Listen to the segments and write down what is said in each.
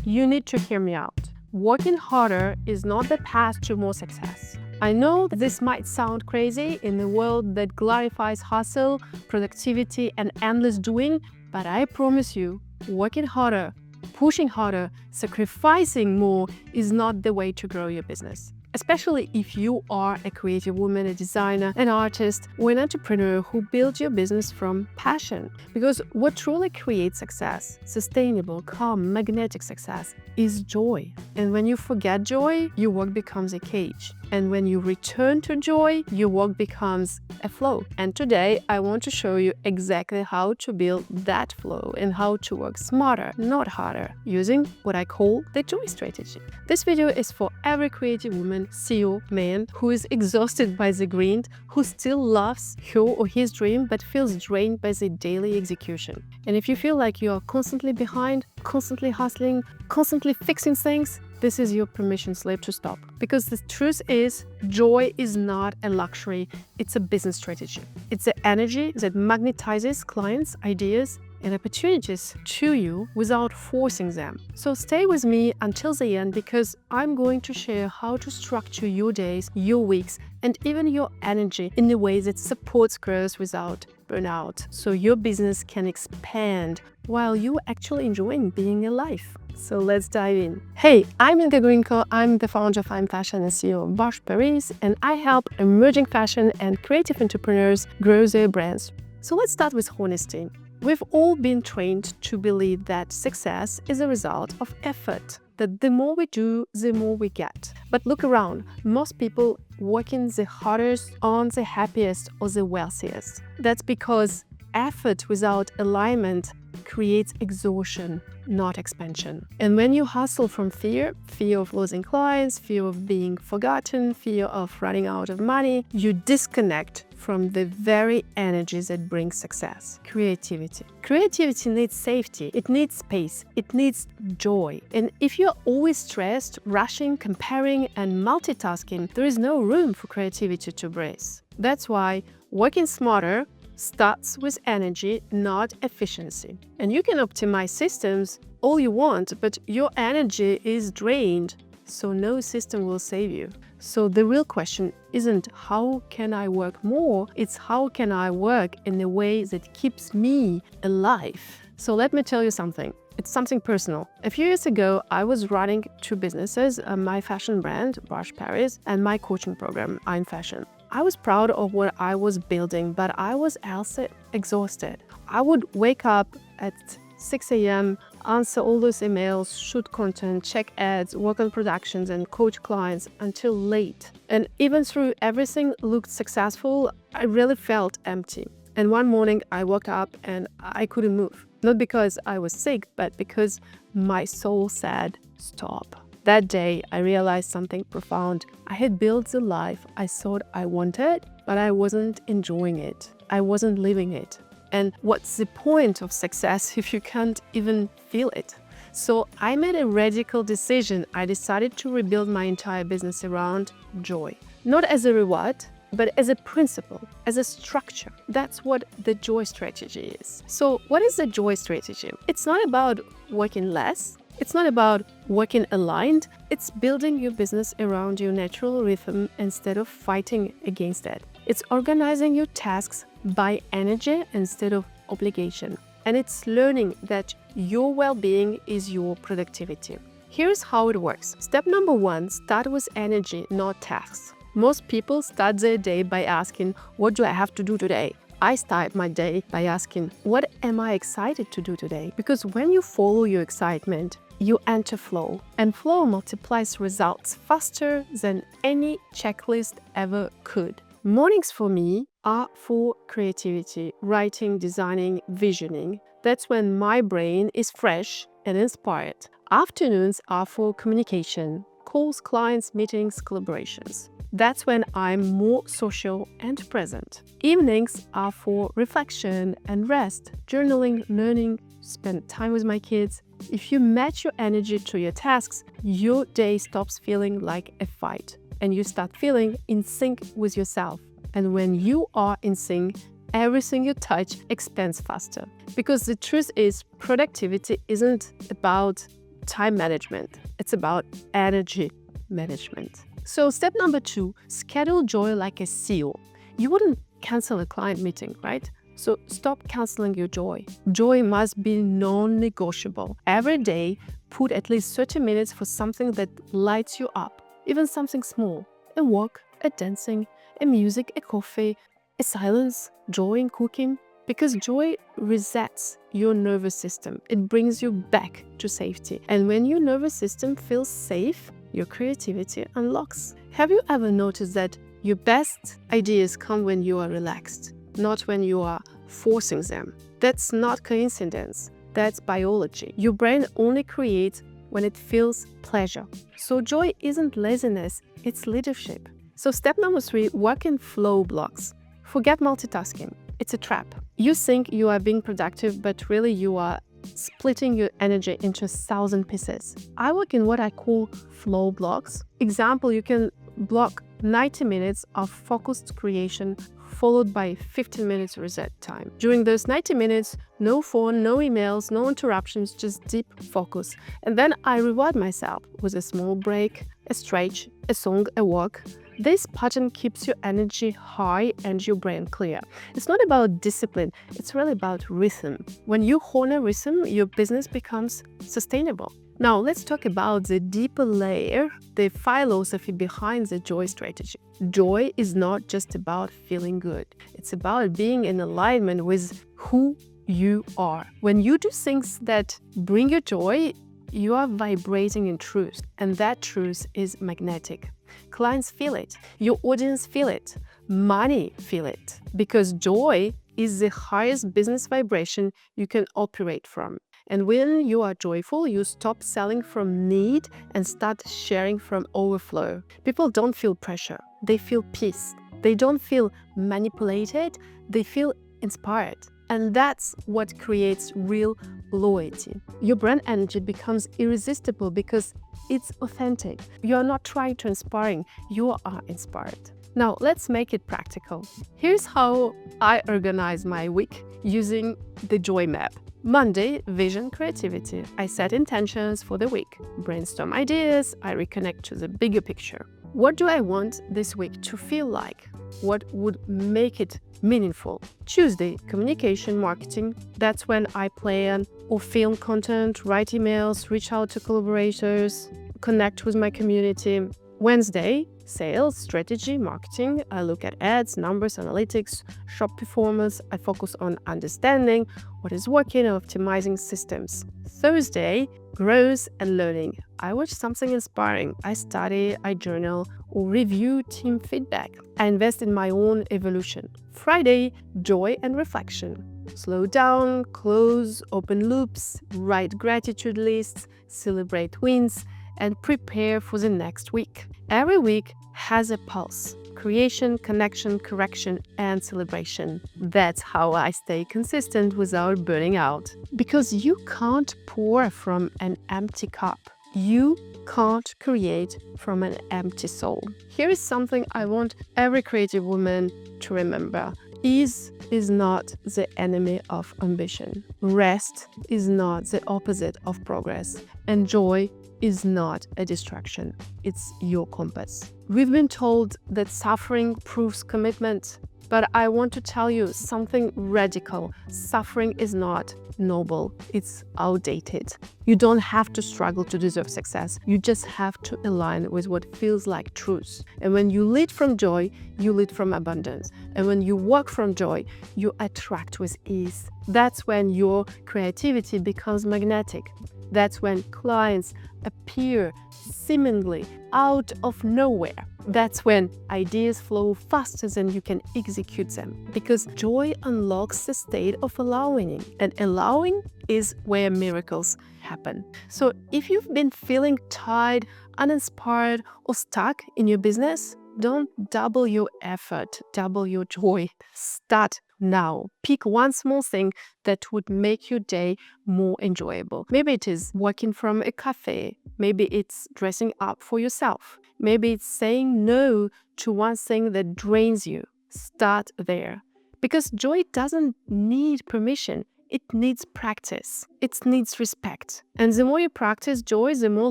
you need to hear me out. Working harder is not the path to more success. I know this might sound crazy in a world that glorifies hustle, productivity, and endless doing, but I promise you, working harder, pushing harder, sacrificing more is not the way to grow your business. Especially if you are a creative woman, a designer, an artist, or an entrepreneur who builds your business from passion. Because what truly creates success, sustainable, calm, magnetic success, is joy. And when you forget joy, your work becomes a cage. And when you return to joy, your work becomes a flow. And today, I want to show you exactly how to build that flow and how to work smarter, not harder, using what I call the joy strategy. This video is for every creative woman, CEO, man who is exhausted by the grind, who still loves her or his dream but feels drained by the daily execution. And if you feel like you are constantly behind, constantly hustling, constantly fixing things, this is your permission slip to stop. Because the truth is, joy is not a luxury, it's a business strategy. It's the energy that magnetizes clients, ideas, and opportunities to you without forcing them. So stay with me until the end, because I'm going to share how to structure your days, your weeks, and even your energy in a way that supports growth without burnout, so your business can expand while you're actually enjoying being alive. So let's dive in. Hey, I'm Inga Grinko. I'm the founder of I'm Fashion and CEO of Bosch Paris, and I help emerging fashion and creative entrepreneurs grow their brands. So let's start with honesty. We've all been trained to believe that success is a result of effort, that the more we do, the more we get. But look around, most people working the hardest aren't the happiest or the wealthiest. That's because effort without alignment creates exhaustion, not expansion. And when you hustle from fear of losing clients, fear of being forgotten, fear of running out of money, you disconnect from the very energy that brings success, creativity. Creativity needs safety, it needs space, it needs joy. And if you're always stressed, rushing, comparing, and multitasking, there is no room for creativity to breathe. That's why working smarter starts with energy, not efficiency. And you can optimize systems all you want, but your energy is drained, so no system will save you. So the real question isn't how can I work more, it's how can I work in a way that keeps me alive. So let me tell you something. It's something personal. A few years ago, I was running two businesses, my fashion brand, Bosch Paris, and my coaching program, I'm Fashion. I was proud of what I was building, but I was also exhausted. I would wake up at 6 a.m., answer all those emails, shoot content, check ads, work on productions, and coach clients until late. And even though everything looked successful, I really felt empty. And one morning I woke up and I couldn't move. Not because I was sick, but because my soul said, stop. That day, I realized something profound. I had built the life I thought I wanted, but I wasn't enjoying it. I wasn't living it. And what's the point of success if you can't even feel it? So I made a radical decision. I decided to rebuild my entire business around joy. Not as a reward, but as a principle, as a structure. That's what the joy strategy is. So what is the joy strategy? It's not about working less. It's not about working aligned, it's building your business around your natural rhythm instead of fighting against it. It's organizing your tasks by energy instead of obligation. And it's learning that your well-being is your productivity. Here's how it works. Step number 1, start with energy, not tasks. Most people start their day by asking, what do I have to do today? I start my day by asking, what am I excited to do today? Because when you follow your excitement, you enter flow, and flow multiplies results faster than any checklist ever could. Mornings for me are for creativity, writing, designing, visioning. That's when my brain is fresh and inspired. Afternoons are for communication, calls, clients, meetings, collaborations. That's when I'm more social and present. Evenings are for reflection and rest, journaling, learning, spend time with my kids. If you match your energy to your tasks, your day stops feeling like a fight and you start feeling in sync with yourself. And when you are in sync, everything you touch expands faster. Because the truth is, productivity isn't about time management. It's about energy management. So step number 2, schedule joy like a seal. You wouldn't cancel a client meeting, right? So stop canceling your joy. Joy must be non-negotiable. Every day, put at least 30 minutes for something that lights you up, even something small. A walk, a dancing, a music, a coffee, a silence, joy in cooking. Because joy resets your nervous system. It brings you back to safety. And when your nervous system feels safe, your creativity unlocks. Have you ever noticed that your best ideas come when you are relaxed, not when you are forcing them? That's not coincidence. That's biology. Your brain only creates when it feels pleasure. So joy isn't laziness, it's leadership. So step number 3, work in flow blocks. Forget multitasking. It's a trap. You think you are being productive, but really you are splitting your energy into 1,000 pieces. I work in what I call flow blocks. Example, you can block 90 minutes of focused creation followed by 15 minutes reset time. During those 90 minutes, no phone, no emails, no interruptions, just deep focus. And then I reward myself with a small break, a stretch, a song, a walk. This pattern keeps your energy high and your brain clear. It's not about discipline, it's really about rhythm. When you honor rhythm, your business becomes sustainable. Now, let's talk about the deeper layer, the philosophy behind the joy strategy. Joy is not just about feeling good. It's about being in alignment with who you are. When you do things that bring you joy, you are vibrating in truth, and that truth is magnetic. Clients feel it, your audience feel it, money feel it, because joy is the highest business vibration you can operate from. And when you are joyful, you stop selling from need and start sharing from overflow. People don't feel pressure, they feel peace. They don't feel manipulated, they feel inspired. And that's what creates real loyalty. Your brand energy becomes irresistible because it's authentic. You are not trying to inspire, you are inspired. Now, let's make it practical. Here's how I organize my week using the Joy Map. Monday, vision, creativity. I set intentions for the week, brainstorm ideas, I reconnect to the bigger picture. What do I want this week to feel like? What would make it meaningful? Tuesday, communication, marketing. That's when I plan or film content, write emails, reach out to collaborators, connect with my community. Wednesday, sales, strategy, marketing. I look at ads, numbers, analytics, shop performance. I focus on understanding what is working and optimizing systems. Thursday, growth and learning. I watch something inspiring. I study, I journal, or review team feedback. I invest in my own evolution. Friday, joy and reflection. Slow down, close open loops, write gratitude lists, celebrate wins, and prepare for the next week. Every week has a pulse. Creation, connection, correction, and celebration. That's how I stay consistent without burning out. Because you can't pour from an empty cup. You can't create from an empty soul. Here is something I want every creative woman to remember. Ease is not the enemy of ambition. Rest is not the opposite of progress. And joy is not a distraction. It's your compass. We've been told that suffering proves commitment, but I want to tell you something radical. Suffering is not noble. It's outdated. You don't have to struggle to deserve success. You just have to align with what feels like truth. And when you lead from joy, you lead from abundance. And when you work from joy, you attract with ease. That's when your creativity becomes magnetic. That's when clients appear seemingly out of nowhere. That's when ideas flow faster than you can execute them. Because joy unlocks the state of allowing, and allowing is where miracles happen. So if you've been feeling tired, uninspired, or stuck in your business, don't double your effort, double your joy. Start now. Pick one small thing that would make your day more enjoyable. Maybe it is working from a cafe. Maybe it's dressing up for yourself. Maybe it's saying no to one thing that drains you. Start there. Because joy doesn't need permission. it needs practice. It needs respect. And the more you practice joy, the more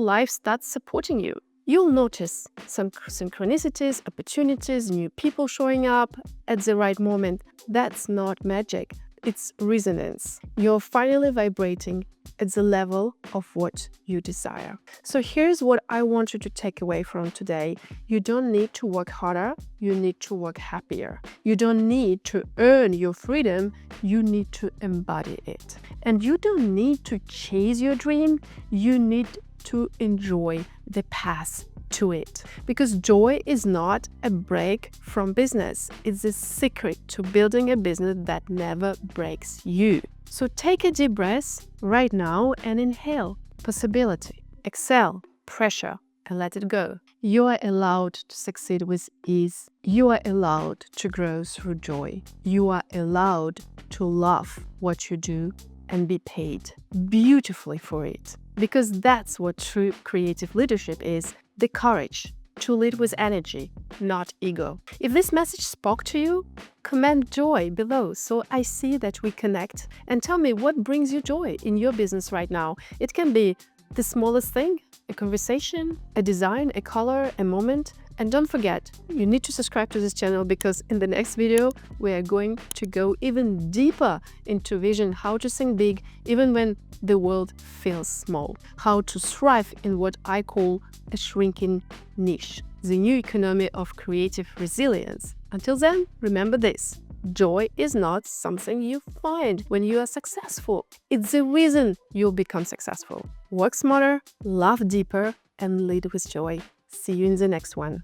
life starts supporting you. You'll notice some synchronicities, opportunities, new people showing up at the right moment. That's not magic. It's resonance. You're finally vibrating at the level of what you desire. So here's what I want you to take away from today. You don't need to work harder. You need to work happier. You don't need to earn your freedom. You need to embody it. And you don't need to chase your dream. You need to enjoy the path to it. Because joy is not a break from business. It's the secret to building a business that never breaks you. So take a deep breath right now and inhale possibility, exhale pressure, and let it go. You are allowed to succeed with ease. You are allowed to grow through joy. You are allowed to love what you do and be paid beautifully for it. Because that's what true creative leadership is, the courage to lead with energy, not ego. If this message spoke to you, comment joy below so I see that we connect, and tell me what brings you joy in your business right now. It can be the smallest thing, a conversation, a design, a color, a moment. And don't forget, you need to subscribe to this channel because in the next video, we are going to go even deeper into vision, how to think big even when the world feels small, how to thrive in what I call a shrinking niche, the new economy of creative resilience. Until then, remember this. Joy is not something you find when you are successful. It's the reason you'll become successful. Work smarter, love deeper, and lead with joy. See you in the next one.